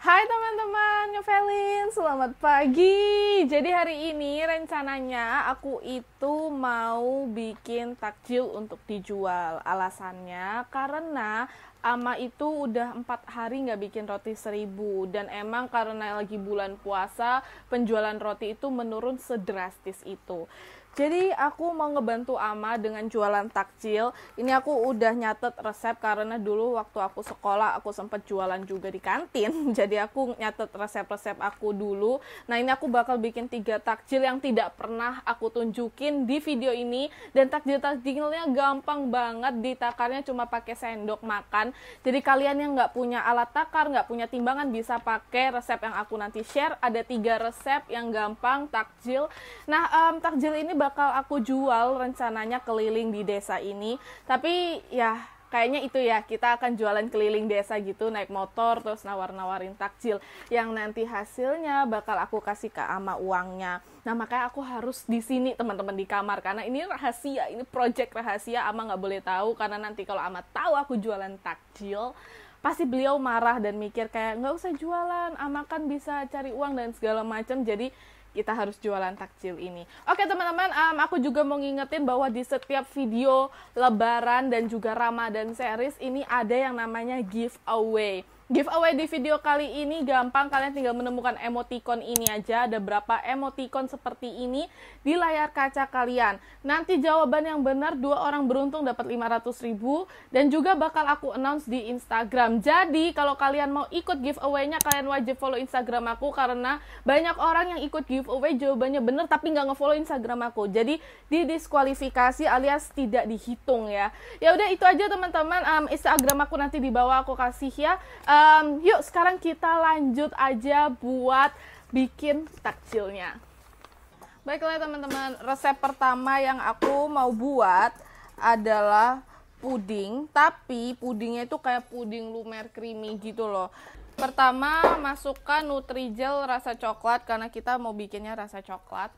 Hai teman-teman, Nyovelin, selamat pagi. Jadi hari ini rencananya aku itu mau bikin takjil untuk dijual. Alasannya karena Ama itu udah 4 hari nggak bikin roti 1.000. Dan emang karena lagi bulan puasa, penjualan roti itu menurun sedrastis itu. Jadi aku mau ngebantu Ama dengan jualan takjil. Ini aku udah nyatet resep karena dulu waktu aku sekolah aku sempat jualan juga di kantin. Jadi aku nyatet resep-resep aku dulu. Nah ini aku bakal bikin 3 takjil yang tidak pernah aku tunjukin di video ini. Dan takjil-takjilnya gampang banget, ditakarnya cuma pakai sendok makan. Jadi kalian yang nggak punya alat takar, nggak punya timbangan bisa pakai resep yang aku nanti share. Ada 3 resep yang gampang takjil. Nah takjil ini bakal aku jual rencananya keliling di desa ini. Tapi ya kayaknya itu ya, kita akan jualan keliling desa gitu, naik motor terus nawar-nawarin takjil yang nanti hasilnya bakal aku kasih ke Ama uangnya. Nah makanya aku harus di sini teman-teman, di kamar, karena ini rahasia, ini project rahasia. Ama nggak boleh tahu karena nanti kalau Ama tahu aku jualan takjil pasti beliau marah dan mikir kayak nggak usah jualan, Ama kan bisa cari uang dan segala macam. Jadi kita harus jualan takjil ini. Oke teman-teman, aku juga mau ngingetin bahwa di setiap video Lebaran dan juga Ramadan series ini ada yang namanya giveaway. Giveaway di video kali ini gampang, kalian tinggal menemukan emoticon ini aja. Ada berapa emoticon seperti ini di layar kaca kalian. Nanti jawaban yang benar 2 orang beruntung dapat 500.000 dan juga bakal aku announce di Instagram. Jadi kalau kalian mau ikut giveaway-nya, kalian wajib follow Instagram aku karena banyak orang yang ikut giveaway jawabannya benar tapi nggak nge-follow Instagram aku. Jadi didiskualifikasi alias tidak dihitung ya. Ya udah itu aja teman-teman. Instagram aku nanti di bawah aku kasih ya. Yuk sekarang kita lanjut aja buat bikin takjilnya. Baiklah teman-teman, resep pertama yang aku mau buat adalah puding, tapi pudingnya itu kayak puding lumer creamy gitu loh. Pertama masukkan Nutrijel rasa coklat karena kita mau bikinnya rasa coklat.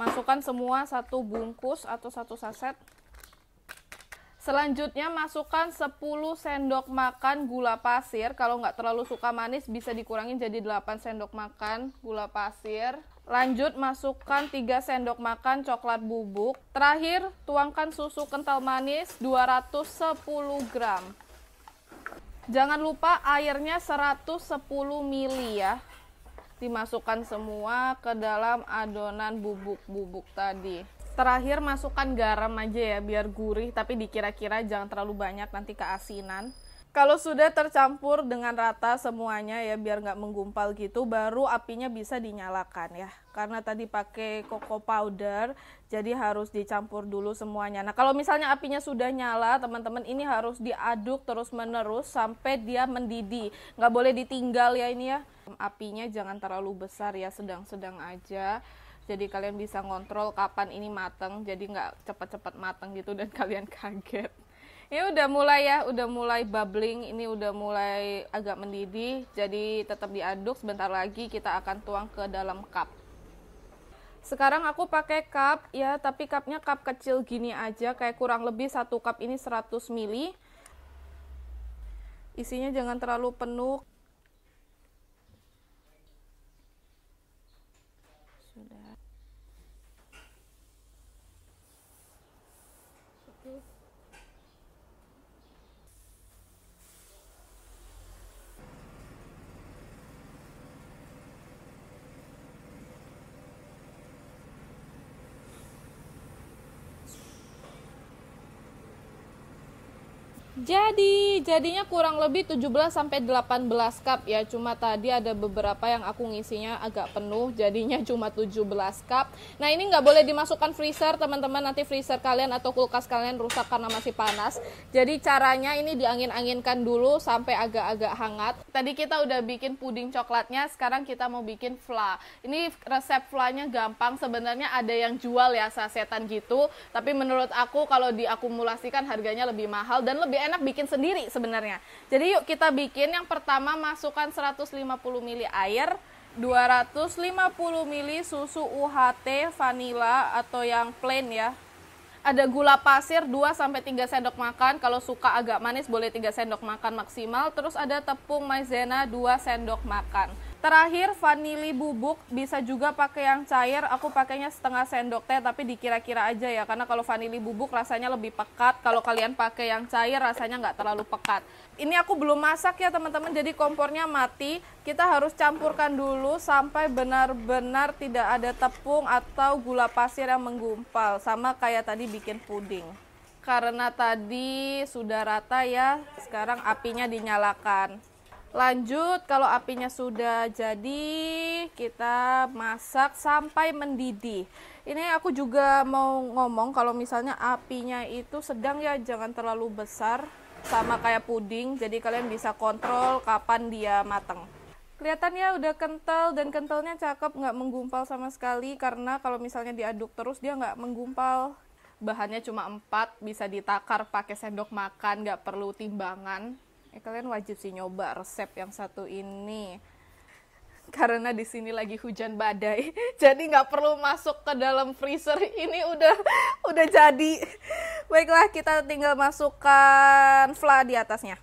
Masukkan semua 1 bungkus atau 1 saset. Selanjutnya masukkan 10 sendok makan gula pasir. Kalau nggak terlalu suka manis bisa dikurangin jadi 8 sendok makan gula pasir. Lanjut masukkan 3 sendok makan coklat bubuk. Terakhir tuangkan susu kental manis 210 gram. Jangan lupa airnya 110 ml ya. Dimasukkan semua ke dalam adonan bubuk-bubuk tadi. Terakhir masukkan garam aja ya biar gurih, tapi dikira-kira jangan terlalu banyak nanti keasinan. Kalau sudah tercampur dengan rata semuanya ya biar nggak menggumpal gitu, baru apinya bisa dinyalakan ya. Karena tadi pakai cocoa powder, jadi harus dicampur dulu semuanya. Nah kalau misalnya apinya sudah nyala teman-teman, ini harus diaduk terus menerus sampai dia mendidih. Nggak boleh ditinggal ya ini ya. Apinya jangan terlalu besar ya, sedang-sedang aja. Jadi kalian bisa ngontrol kapan ini mateng, jadi nggak cepat-cepat mateng gitu dan kalian kaget. Ini udah mulai ya, udah mulai bubbling, ini udah mulai agak mendidih, jadi tetap diaduk. Sebentar lagi kita akan tuang ke dalam cup. Sekarang aku pakai cup ya, tapi cupnya cup kecil gini aja, kayak kurang lebih 1 cup ini 100 ml. Isinya jangan terlalu penuh. Sudah. Jadinya kurang lebih 17 sampai 18 cup ya. Cuma tadi ada beberapa yang aku ngisinya agak penuh, jadinya cuma 17 cup. Nah, ini nggak boleh dimasukkan freezer, teman-teman. Nanti freezer kalian atau kulkas kalian rusak karena masih panas. Jadi caranya ini diangin-anginkan dulu sampai agak-agak hangat. Tadi kita udah bikin puding coklatnya, sekarang kita mau bikin fla. Ini resep flanya gampang, sebenarnya ada yang jual ya sasetan gitu, tapi menurut aku kalau diakumulasikan harganya lebih mahal dan lebih enak bikin sendiri sebenarnya. Jadi yuk kita bikin. Yang pertama masukkan 150 ml air, 250 ml susu UHT vanila atau yang plain ya. Ada gula pasir 2-3 sendok makan, kalau suka agak manis boleh 3 sendok makan maksimal. Terus ada tepung maizena 2 sendok makan. Terakhir vanili bubuk, bisa juga pakai yang cair, aku pakainya setengah sendok teh tapi dikira-kira aja ya, karena kalau vanili bubuk rasanya lebih pekat, kalau kalian pakai yang cair rasanya nggak terlalu pekat. Ini aku belum masak ya teman-teman, jadi kompornya mati, kita harus campurkan dulu sampai benar-benar tidak ada tepung atau gula pasir yang menggumpal, sama kayak tadi bikin puding. Karena tadi sudah rata ya, sekarang apinya dinyalakan. Lanjut, kalau apinya sudah jadi, kita masak sampai mendidih. Ini aku juga mau ngomong kalau misalnya apinya itu sedang ya, jangan terlalu besar, sama kayak puding. Jadi kalian bisa kontrol kapan dia matang. Kelihatan ya udah kental, dan kentalnya cakep, nggak menggumpal sama sekali. Karena kalau misalnya diaduk terus dia nggak menggumpal. Bahannya cuma 4, bisa ditakar pakai sendok makan, nggak perlu timbangan. Kalian wajib sih nyoba resep yang satu ini. Karena di sini lagi hujan badai, jadi nggak perlu masuk ke dalam freezer. Ini udah jadi. Baiklah, kita tinggal masukkan fla di atasnya.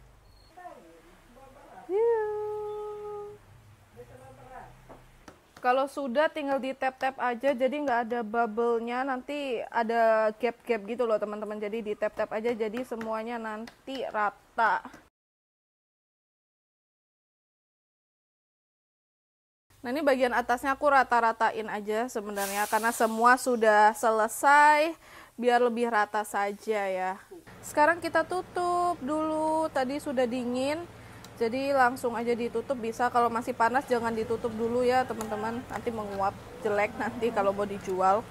Kalau sudah tinggal di tap-tap aja, jadi nggak ada bubble-nya, nanti ada gap-gap gitu loh teman-teman. Jadi di tap-tap aja, jadi semuanya nanti rata. Nah ini bagian atasnya aku rata-ratain aja sebenarnya, karena semua sudah selesai, biar lebih rata saja ya. Sekarang kita tutup dulu, tadi sudah dingin, jadi langsung aja ditutup bisa. Kalau masih panas jangan ditutup dulu ya teman-teman, nanti menguap, jelek nanti kalau mau dijual.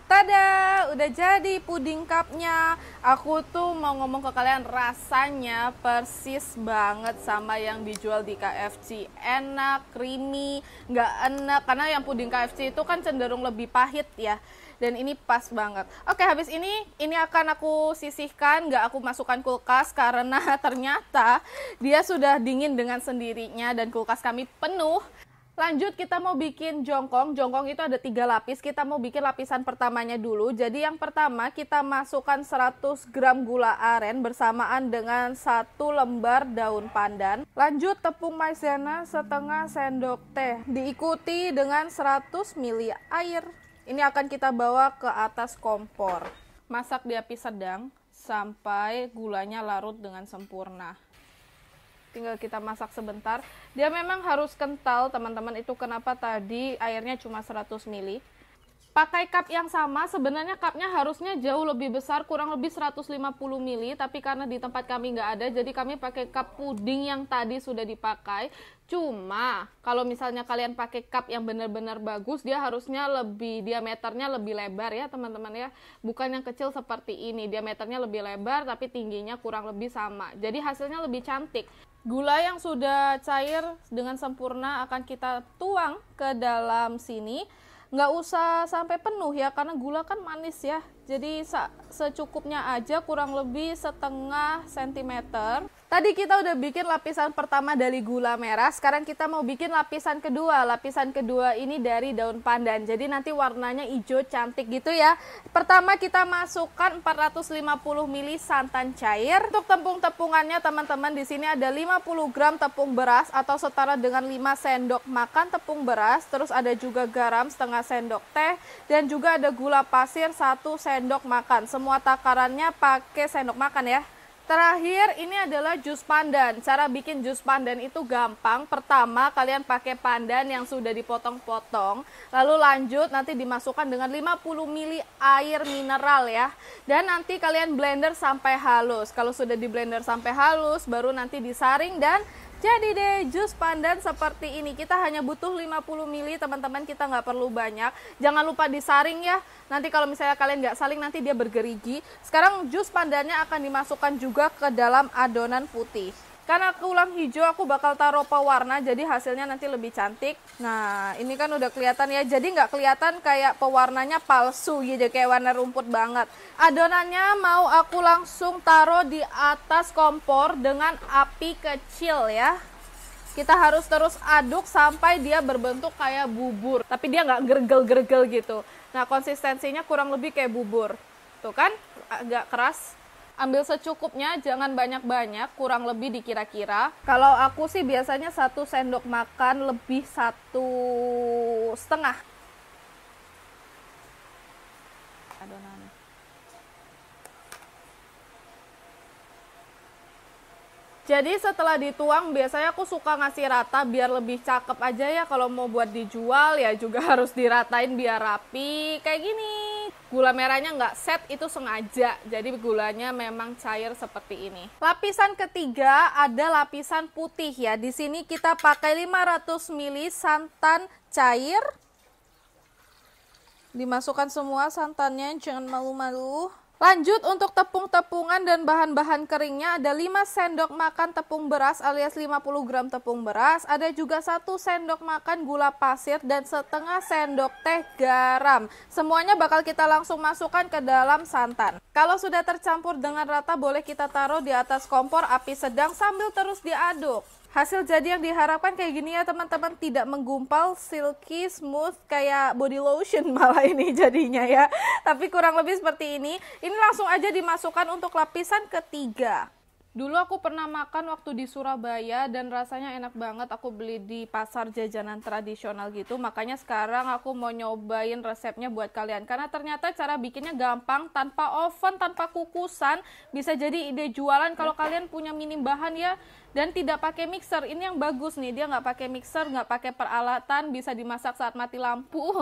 Tada, udah jadi puding cupnya. Aku tuh mau ngomong ke kalian, rasanya persis banget sama yang dijual di KFC. Enak, creamy, nggak enak, karena yang puding KFC itu kan cenderung lebih pahit ya. Dan ini pas banget. Oke, habis ini akan aku sisihkan, nggak aku masukkan kulkas karena ternyata dia sudah dingin dengan sendirinya dan kulkas kami penuh. Lanjut, kita mau bikin jongkong. Jongkong itu ada 3 lapis. Kita mau bikin lapisan pertamanya dulu. Jadi yang pertama kita masukkan 100 gram gula aren bersamaan dengan 1 lembar daun pandan. Lanjut, tepung maizena setengah sendok teh. Diikuti dengan 100 ml air. Ini akan kita bawa ke atas kompor. Masak di api sedang sampai gulanya larut dengan sempurna. Tinggal kita masak sebentar. Dia memang harus kental teman-teman, itu kenapa tadi airnya cuma 100 ml. Pakai cup yang sama, sebenarnya cupnya harusnya jauh lebih besar, kurang lebih 150 ml, tapi karena di tempat kami nggak ada, jadi kami pakai cup puding yang tadi sudah dipakai. Cuma kalau misalnya kalian pakai cup yang benar-benar bagus, dia harusnya diameternya lebih lebar ya teman-teman ya, bukan yang kecil seperti ini. Diameternya lebih lebar tapi tingginya kurang lebih sama, jadi hasilnya lebih cantik. Gula yang sudah cair dengan sempurna akan kita tuang ke dalam sini. Nggak usah sampai penuh ya, karena gula kan manis ya. Jadi secukupnya aja, kurang lebih setengah sentimeter. Tadi kita udah bikin lapisan pertama dari gula merah, sekarang kita mau bikin lapisan kedua. Lapisan kedua ini dari daun pandan, jadi nanti warnanya hijau cantik gitu ya. Pertama kita masukkan 450 ml santan cair. Untuk tepung-tepungannya teman-teman, di sini ada 50 gram tepung beras atau setara dengan 5 sendok makan tepung beras. Terus ada juga garam setengah sendok teh, dan juga ada gula pasir 1 sendok makan. Semua takarannya pakai sendok makan ya. Terakhir ini adalah jus pandan. Cara bikin jus pandan itu gampang. Pertama kalian pakai pandan yang sudah dipotong-potong. Lalu lanjut nanti dimasukkan dengan 50 ml air mineral ya. Dan nanti kalian blender sampai halus. Kalau sudah di blender sampai halus baru nanti disaring dan jadi deh jus pandan seperti ini. Kita hanya butuh 50 ml teman-teman, kita nggak perlu banyak. Jangan lupa disaring ya. Nanti kalau misalnya kalian nggak saring nanti dia bergerigi. Sekarang jus pandannya akan dimasukkan juga ke dalam adonan putih. Karena tulang hijau aku bakal taruh pewarna, jadi hasilnya nanti lebih cantik. Nah ini kan udah kelihatan ya, jadi nggak kelihatan kayak pewarnanya palsu gitu, kayak warna rumput banget. Adonannya mau aku langsung taruh di atas kompor dengan api kecil ya. Kita harus terus aduk sampai dia berbentuk kayak bubur. Tapi dia nggak gergel-gergel gitu. Nah, konsistensinya kurang lebih kayak bubur. Tuh kan, agak keras. Ambil secukupnya, jangan banyak-banyak, kurang lebih dikira-kira. Kalau aku sih biasanya 1 sendok makan lebih 1,5. Adonan. Jadi setelah dituang biasanya aku suka ngasih rata biar lebih cakep aja ya. Kalau mau buat dijual ya juga harus diratain biar rapi kayak gini. Gula merahnya nggak set, itu sengaja, jadi gulanya memang cair seperti ini. Lapisan ketiga ada lapisan putih ya. Di sini kita pakai 500 ml santan cair. Dimasukkan semua santannya, jangan malu-malu. Lanjut untuk tepung-tepungan dan bahan-bahan keringnya ada 5 sendok makan tepung beras alias 50 gram tepung beras. Ada juga 1 sendok makan gula pasir dan setengah sendok teh garam. Semuanya bakal kita langsung masukkan ke dalam santan. Kalau sudah tercampur dengan rata boleh kita taruh di atas kompor api sedang sambil terus diaduk. Hasil jadi yang diharapkan kayak gini ya teman-teman, tidak menggumpal, silky, smooth kayak body lotion malah ini jadinya ya. Tapi kurang lebih seperti ini. Ini langsung aja dimasukkan untuk lapisan ketiga. Dulu aku pernah makan waktu di Surabaya dan rasanya enak banget. Aku beli di pasar jajanan tradisional gitu. Makanya sekarang aku mau nyobain resepnya buat kalian. Karena ternyata cara bikinnya gampang, tanpa oven, tanpa kukusan. Bisa jadi ide jualan kalau kalian punya minim bahan ya. Dan tidak pakai mixer, ini yang bagus nih, dia nggak pakai mixer, nggak pakai peralatan, bisa dimasak saat mati lampu.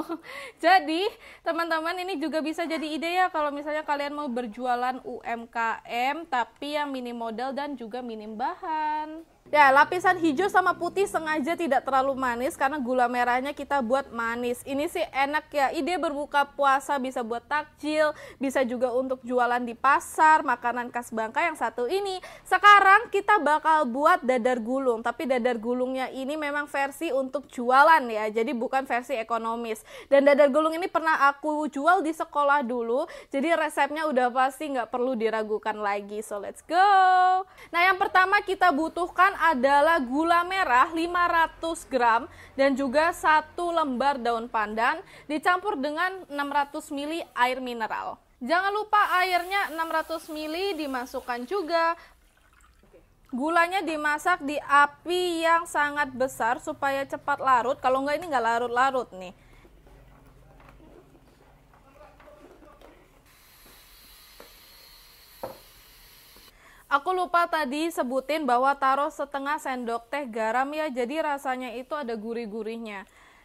Jadi teman-teman ini juga bisa jadi ide ya kalau misalnya kalian mau berjualan UMKM tapi yang minim modal dan juga minim bahan. Ya, lapisan hijau sama putih sengaja tidak terlalu manis karena gula merahnya kita buat manis. Ini sih enak ya, ide berbuka puasa, bisa buat takjil, bisa juga untuk jualan di pasar, makanan khas Bangka yang satu ini. Sekarang kita bakal buat dadar gulung, tapi dadar gulungnya ini memang versi untuk jualan ya, jadi bukan versi ekonomis. Dan dadar gulung ini pernah aku jual di sekolah dulu, jadi resepnya udah pasti nggak perlu diragukan lagi. So let's go! Nah, yang pertama kita butuhkan adalah gula merah 500 gram dan juga 1 lembar daun pandan dicampur dengan 600 ml air mineral. Jangan lupa airnya 600 ml dimasukkan juga. Gulanya dimasak di api yang sangat besar supaya cepat larut. Kalau enggak ini enggak larut-larut nih. Aku lupa tadi sebutin bahwa taruh setengah sendok teh garam ya, jadi rasanya itu ada gurih-gurihnya.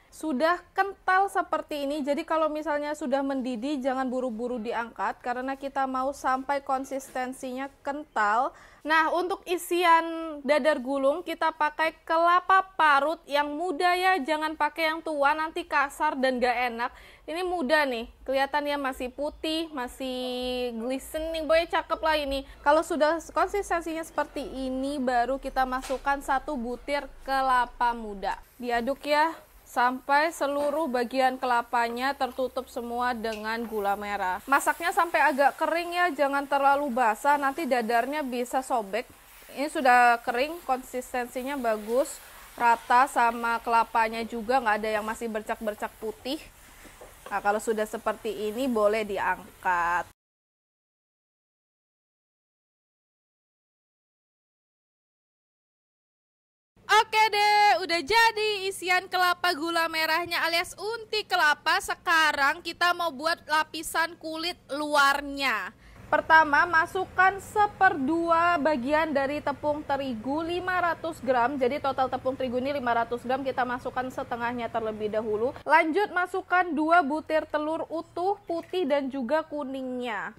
Sudah kental seperti ini, jadi kalau misalnya sudah mendidih jangan buru-buru diangkat karena kita mau sampai konsistensinya kental. Nah, untuk isian dadar gulung kita pakai kelapa parut yang muda ya, jangan pakai yang tua nanti kasar dan gak enak. Ini muda nih, kelihatannya masih putih, masih glistening, boy cakep lah ini. Kalau sudah konsistensinya seperti ini baru kita masukkan 1 butir kelapa muda. Diaduk ya sampai seluruh bagian kelapanya tertutup semua dengan gula merah. Masaknya sampai agak kering ya, jangan terlalu basah, nanti dadarnya bisa sobek. Ini sudah kering, konsistensinya bagus, rata sama kelapanya juga, nggak ada yang masih bercak-bercak putih. Nah, kalau sudah seperti ini boleh diangkat. Oke deh, udah jadi isian kelapa gula merahnya alias unti kelapa. Sekarang kita mau buat lapisan kulit luarnya. Pertama, masukkan 1/2 bagian dari tepung terigu 500 gram. Jadi total tepung terigu ini 500 gram, kita masukkan setengahnya terlebih dahulu. Lanjut masukkan 2 butir telur utuh, putih dan juga kuningnya.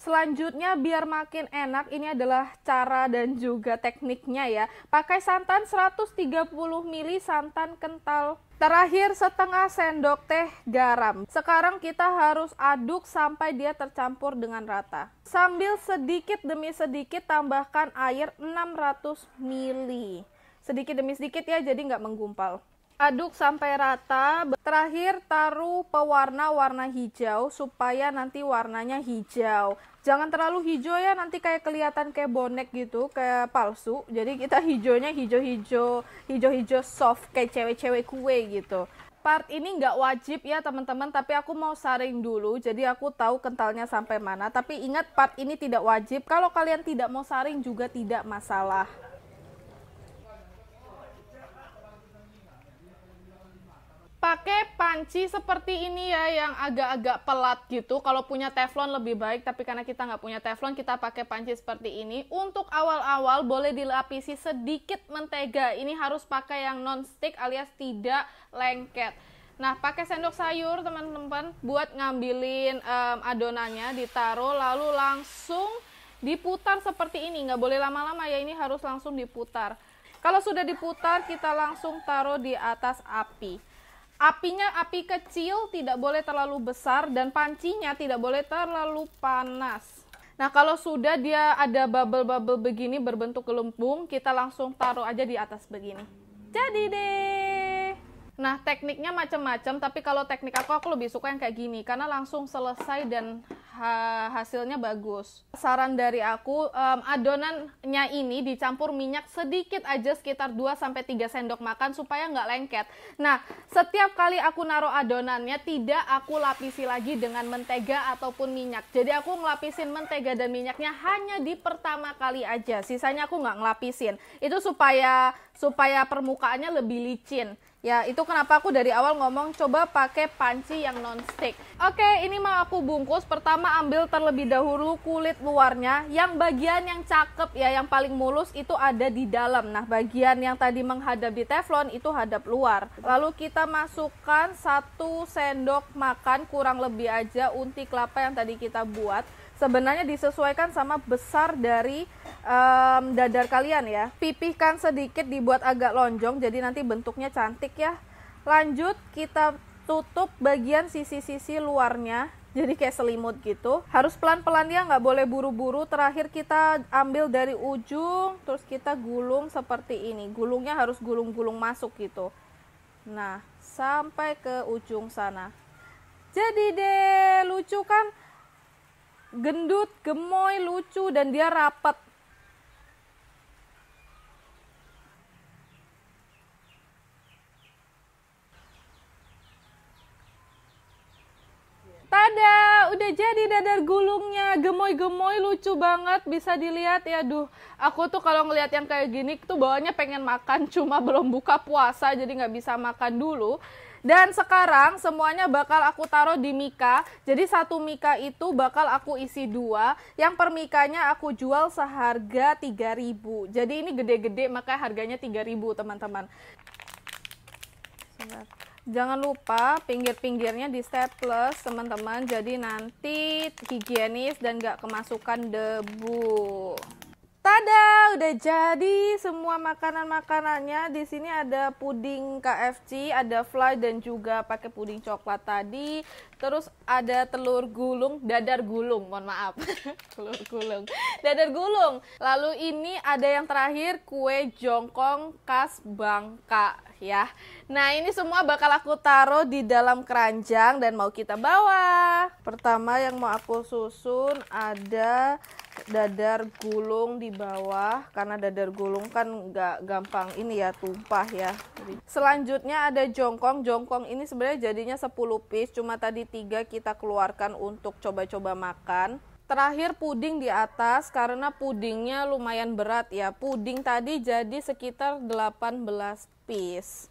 Selanjutnya biar makin enak, ini adalah cara dan juga tekniknya ya. Pakai santan 130 ml santan kental. Terakhir setengah sendok teh garam. Sekarang kita harus aduk sampai dia tercampur dengan rata. Sambil sedikit demi sedikit tambahkan air 600 ml. Sedikit demi sedikit ya, jadi nggak menggumpal. Aduk sampai rata. Terakhir taruh pewarna warna hijau supaya nanti warnanya hijau. Jangan terlalu hijau ya, nanti kayak kelihatan kayak bonek gitu, kayak palsu. Jadi kita hijaunya hijau-hijau soft kayak cewek-cewek kue gitu. Part ini nggak wajib ya teman-teman, tapi aku mau saring dulu, jadi aku tahu kentalnya sampai mana. Tapi ingat, part ini tidak wajib. Kalau kalian tidak mau saring juga tidak masalah. Pakai panci seperti ini ya, yang agak-agak pelat gitu. Kalau punya teflon lebih baik, tapi karena kita nggak punya teflon, kita pakai panci seperti ini. Untuk awal-awal boleh dilapisi sedikit mentega. Ini harus pakai yang non-stick alias tidak lengket. Nah, pakai sendok sayur teman-teman buat ngambilin adonannya, ditaruh lalu langsung diputar seperti ini. Nggak boleh lama-lama ya, ini harus langsung diputar. Kalau sudah diputar, kita langsung taruh di atas api. Apinya api kecil, tidak boleh terlalu besar, dan pancinya tidak boleh terlalu panas. Nah, kalau sudah dia ada bubble-bubble begini berbentuk gelembung, kita langsung taruh aja di atas begini. Jadi deh. Nah, tekniknya macam-macam, tapi kalau teknik aku lebih suka yang kayak gini, karena langsung selesai dan hasilnya bagus. Saran dari aku, adonannya ini dicampur minyak sedikit aja, sekitar 2-3 sendok makan supaya nggak lengket. Nah, setiap kali aku naruh adonannya, tidak aku lapisi lagi dengan mentega ataupun minyak. Jadi aku ngelapisin mentega dan minyaknya hanya di pertama kali aja, sisanya aku nggak ngelapisin. Itu supaya permukaannya lebih licin. Ya, itu kenapa aku dari awal ngomong coba pakai panci yang non-stick. Oke, ini mau aku bungkus. Pertama ambil terlebih dahulu kulit luarnya. Yang bagian yang cakep ya, yang paling mulus itu ada di dalam. Nah, bagian yang tadi menghadap di teflon itu hadap luar. Lalu kita masukkan 1 sendok makan kurang lebih aja unti kelapa yang tadi kita buat. Sebenarnya disesuaikan sama besar dari dadar kalian ya. Pipihkan sedikit, dibuat agak lonjong, jadi nanti bentuknya cantik ya. Lanjut kita tutup bagian sisi-sisi luarnya, jadi kayak selimut gitu. Harus pelan-pelan ya, nggak boleh buru-buru. Terakhir kita ambil dari ujung, terus kita gulung seperti ini. Gulungnya harus gulung-gulung masuk gitu. Nah, sampai ke ujung sana. Jadi deh, lucu kan? Gendut, gemoy, lucu, dan dia rapat. Tada, udah jadi dadar gulungnya. Gemoy-gemoy, lucu banget, bisa dilihat ya. Duh, aku tuh kalau ngelihat yang kayak gini tuh bawaannya pengen makan, cuma belum buka puasa jadi nggak bisa makan dulu. Dan sekarang semuanya bakal aku taruh di mika. Jadi 1 mika itu bakal aku isi 2. Yang per mikanya aku jual seharga 3.000. Jadi ini gede-gede makanya harganya 3.000 teman-teman. Jangan lupa pinggir-pinggirnya di staples teman-teman. Jadi nanti higienis dan gak kemasukan debu. Tada, udah jadi semua makanan-makanannya. Di sini ada puding KFC, ada fly dan juga pakai puding coklat tadi. Terus ada telur gulung, dadar gulung, mohon maaf. Telur gulung, dadar gulung. Lalu ini ada yang terakhir kue jongkong khas Bangka ya. Nah, ini semua bakal aku taruh di dalam keranjang dan mau kita bawa. Pertama yang mau aku susun ada dadar gulung di bawah, karena dadar gulung kan nggak gampang ini ya, tumpah ya. Selanjutnya ada jongkong. Jongkong ini sebenarnya jadinya 10 piece, cuma tadi 3 kita keluarkan untuk coba-coba makan. Terakhir puding di atas, karena pudingnya lumayan berat ya. Puding tadi jadi sekitar 18 piece.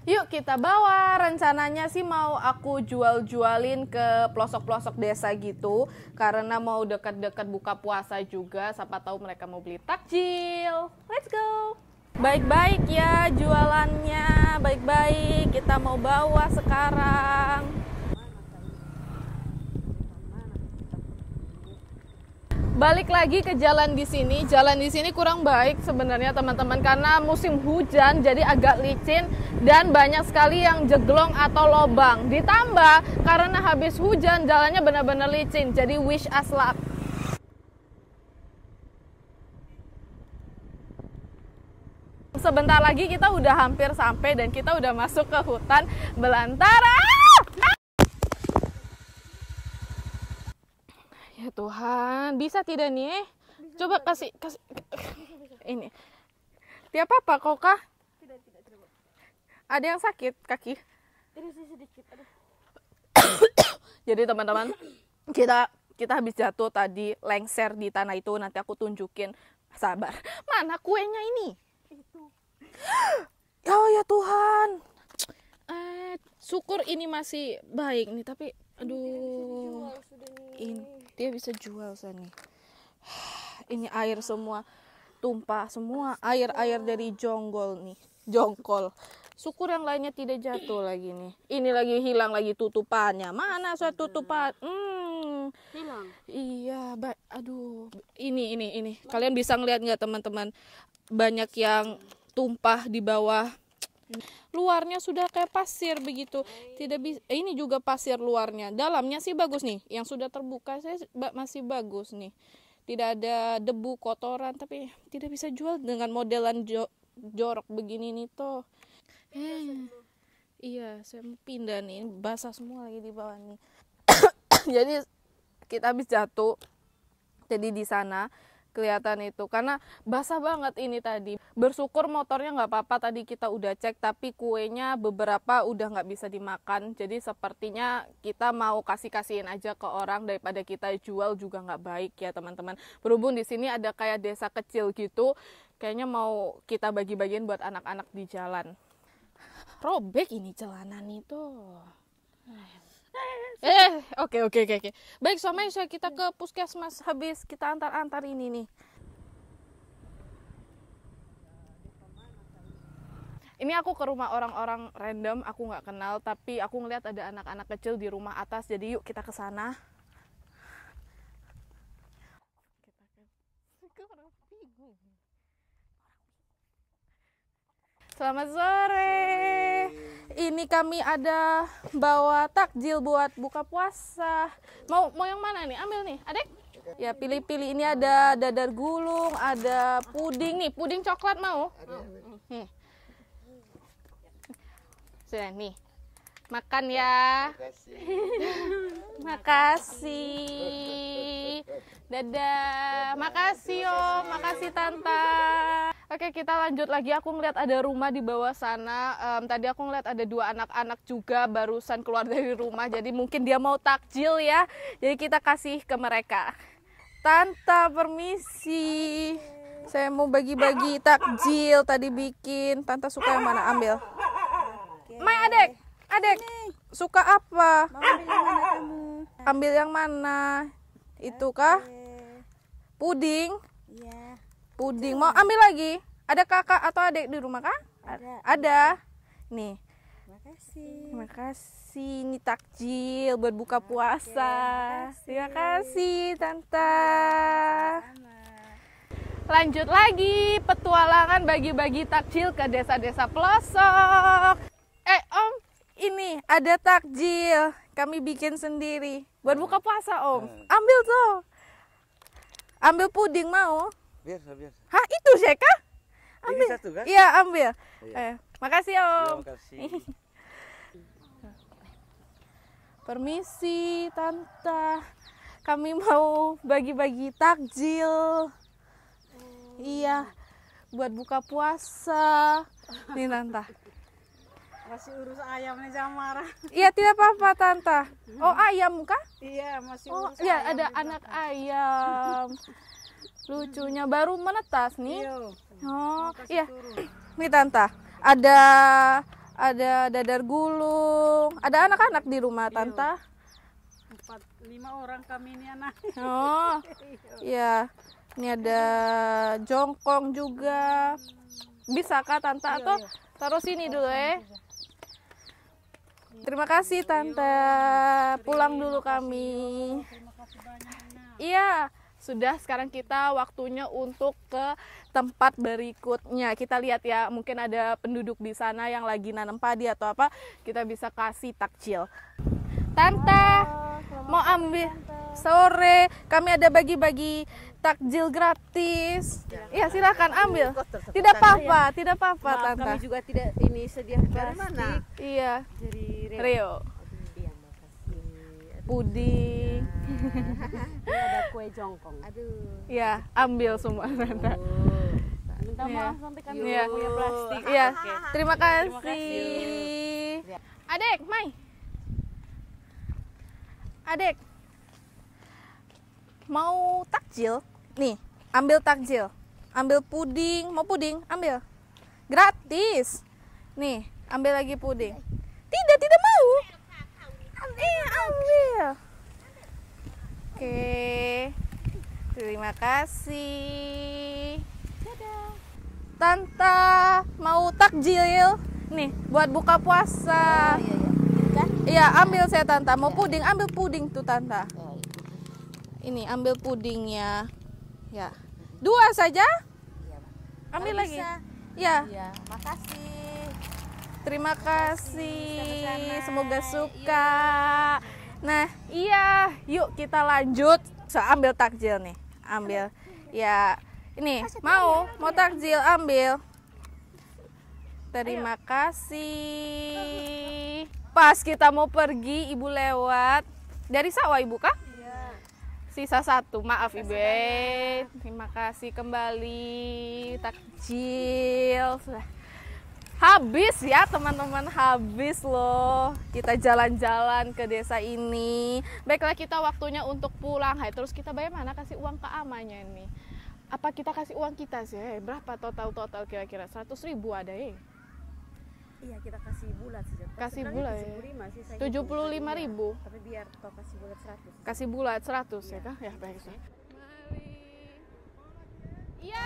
Yuk kita bawa. Rencananya sih mau aku jual-jualin ke pelosok-pelosok desa gitu, karena mau dekat-dekat buka puasa juga, siapa tahu mereka mau beli takjil. Let's go. Baik-baik ya jualannya, baik-baik. Kita mau bawa sekarang. Balik lagi ke jalan di sini. Jalan di sini kurang baik sebenarnya teman-teman, karena musim hujan jadi agak licin dan banyak sekali yang jeglong atau lobang. Ditambah karena habis hujan jalannya benar-benar licin. Jadi wish us luck. Sebentar lagi kita udah hampir sampai dan kita udah masuk ke hutan belantara. Ya Tuhan, bisa tidak nih? Coba kasih ini. Tiap apa kau kah? Tidak coba. Ada yang sakit kaki? Ini sih sedikit. Aduh. Jadi teman-teman, kita habis jatuh tadi, lengser di tanah itu. Nanti aku tunjukin. Sabar. Mana kuenya ini? Itu. Oh ya Tuhan. Syukur ini masih baik nih, tapi aduh. Dia bisa jual sana. Ini air semua tumpah semua, air dari jongkol. Syukur yang lainnya tidak jatuh lagi nih. Ini lagi hilang lagi tutupannya. Mana suatu tutupan? Hilang. Iya, aduh. Ini. Kalian bisa ngeliat nggak teman-teman? Banyak yang tumpah di bawah. Luarnya sudah kayak pasir begitu. Tidak bisa. Ini juga pasir luarnya. Dalamnya sih bagus nih. Yang sudah terbuka saya masih bagus nih. Tidak ada debu kotoran, tapi tidak bisa jual dengan modelan jorok begini nih toh. Iya, saya mau pindah nih. Basah semua lagi di bawah nih. Jadi kita habis jatuh. Jadi di sana kelihatan itu karena basah banget ini tadi. Bersyukur motornya nggak apa-apa, tadi kita udah cek, tapi kuenya beberapa udah nggak bisa dimakan. Jadi sepertinya kita mau kasihin aja ke orang daripada kita jual juga nggak baik ya teman-teman. Berhubung di sini ada kayak desa kecil gitu, kayaknya mau kita bagi-bagiin buat anak-anak di jalan. Robek ini celana nih tuh. Oke. Baik, Somai, kita ke puskesmas habis kita antar ini nih. Ini aku ke rumah orang-orang random, aku nggak kenal, tapi aku ngeliat ada anak-anak kecil di rumah atas, jadi yuk kita ke sana. Selamat sore. Ini kami ada bawa takjil buat buka puasa. Mau yang mana nih? Ambil nih, Adek. Ya pilih-pilih. Ini ada dadar gulung, ada puding nih, puding coklat mau? Nih. Sudah nih. Makan ya. Makasih. Dadah. Makasih Om, makasih Tante. Oke, kita lanjut lagi. Aku ngeliat ada rumah di bawah sana. Tadi aku ngeliat ada 2 anak-anak juga barusan keluar dari rumah. Jadi mungkin dia mau takjil ya. Jadi kita kasih ke mereka. Tante, permisi. Saya mau bagi-bagi takjil tadi bikin. Tante suka yang mana? Ambil. Mai, Adek. Suka apa? Mau ambil yang mana kamu? Ambil yang mana? Itu kah? Puding? Iya. Puding. Mau ambil lagi? Ada kakak atau adik di rumah kah? Ada. Nih. Terima kasih. Ini takjil buat buka puasa. Terima kasih, Tante. Lanjut lagi petualangan bagi-bagi takjil ke desa-desa pelosok. Om, ini ada takjil. Kami bikin sendiri buat buka puasa, Om. Ambil tuh. Ambil puding mau? Biasa. Hah, itu Zeka? Ambil. Ini satu kan? Iya, ambil. Iya. Makasih Om. Terima kasih. Permisi Tante, kami mau bagi-bagi takjil. Iya, buat buka puasa. Nih Tante. Masih urus ayam nih jangan marah. Iya, tidak apa-apa Tante. Oh, ayam kah? Iya, masih Oh, urus iya ayam ada nih, anak ayam. Lucunya baru menetas nih. Iya. Oh, Kasih iya. turun. Nih Tante, ada dadar gulung. Ada anak-anak di rumah Tante. 4-5 orang kami ini anak. Oh, iya. Ini ada jongkong juga. Bisa kah Tante atau taruh sini dulu ya? Terima kasih Tante. Pulang dulu kami. Terima kasih banyak Nak. Iya, sudah sekarang kita waktunya untuk ke tempat berikutnya. Kita lihat ya, mungkin ada penduduk di sana yang lagi nanam padi atau apa. Kita bisa kasih takjil. Tante, mau ambil? sore kami ada bagi-bagi takjil gratis. Iya, silakan ambil. Tidak apa-apa, tidak apa-apa, Maaf, Tante. kami juga tidak ini sedia plastik. Iya, Dari Rio. Iya, makasih. Puding. Ini ada kue jongkong. Aduh. Iya, ambil semua, Tante. Minta Iya. maaf sampai kami Iya. tidak punya plastik. Iya, Oke. terima kasih. kasih. Adek, Mai. Adek. Mau takjil? Nih, ambil takjil. Ambil puding, mau puding? Ambil. Gratis. Nih, ambil lagi puding. Tidak mau. Ambil. Oke. Terima kasih. Tante, mau takjil? Nih, buat buka puasa. Iya, ambil saya Tante. Mau puding, ambil puding tuh Tante. Ini ambil pudingnya. Ya. 2 saja? Ambil Kalau lagi. bisa. Ya, Iya, makasih. terima kasih. Sama-sama. Semoga suka. Nah, iya, yuk kita lanjut. So, ambil takjil nih. Ambil. Ya, ini mau takjil, ambil. Terima kasih. Pas kita mau pergi, Ibu lewat. Dari sawah Ibu kah? Sisa 1, maaf Ibu. Terima kasih kembali takjil. Habis ya teman-teman, habis loh. Kita jalan-jalan ke desa ini. Baiklah, kita waktunya untuk pulang. Hai, terus kita bagaimana kasih uang ke amanya ini? Apa kita kasih uang kita sih? Berapa total kira-kira? 100.000 ada ya? Iya, kita kasih bulat saja. Kasih Sebenarnya bulat ya? 75 sih saya 75.000. hitung. Tapi biar kau kasih bulat 100. Kasih bulat 100 ya kah? Ya baik. Mari. Iya.